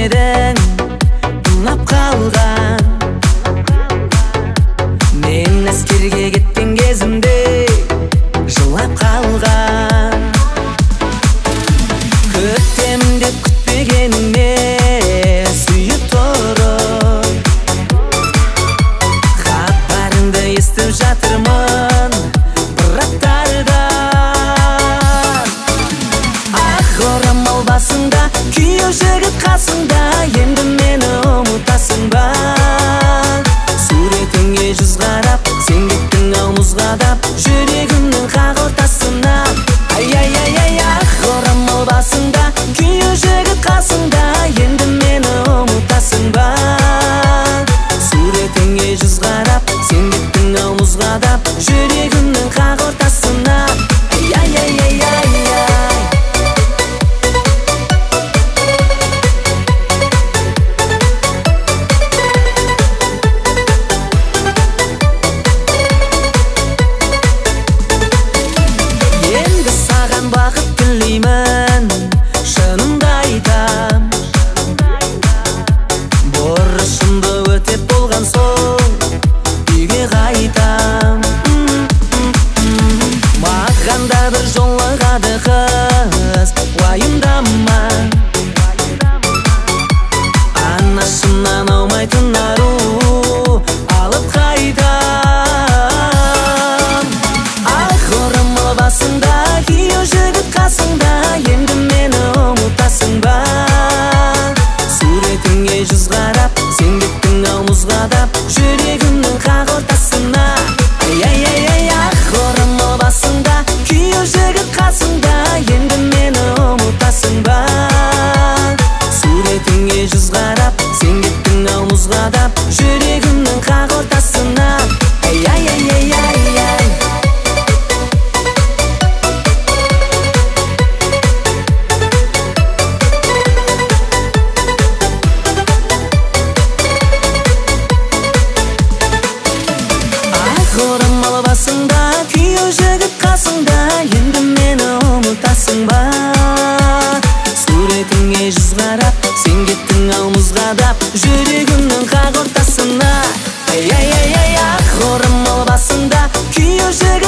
бөлмеден ұнап қалған. Мен әскерге кеткен кезімде жылап қалған. Күтем деп күтпегеніңе сүйіп тұрып, хабарыңды естіп жатырмын бір аптардан. Ақ орамал басыңда, күйеу жігіт қасыңда, енді мені ұмытасың ба? Суретіңе жүз қарап, сен кеттің ау мұз қадап, жүрегімнің қақ ортасына. Ай-ай-ай-ай, ақ орамал басыңда, күйеу жігіт қасыңда, енді мені ұмытасың ба? Суретіңе жүз қарап, сен кеттің ау мұз қадап, жүрегімнің қақ ортасына. Ай-ай-ай-ай-ай. Бақыт тілеймін, шынымды айтам. Борышымды өтеп болған соң үйге қайтам. Маған да бір жолығады қыз, уайымдама. Анашымнан аумайтын ару алып қайтам. Ақ орамал басында, күйеу жігіт қасыңда, енді мені ұмытасың ба? Суретіңе жүз қарап, сен кеттің ау мұз қадап, жүрегімнің қақ ортасына. Ай-ай-ай-ай, ақ орамал басыңда, күйеу жігіт қасыңда, енді мені ұмытасың ба? Суретіңе жүз қарап, сен кеттің ау мұз қадап, жүрегімнің қақ ортасына. Ай-ай-ай-ай-ай. Орамал басыңда, күйеу жігіт қасыңда, енді мені ұмытасың ба? Суретіңе жүз қарап, сен кеттің ау мұз қадап, жүрегімнің қақ ортасына. Ай-ай-ай-ай, ақ орамал басыңда, күйеу жігіт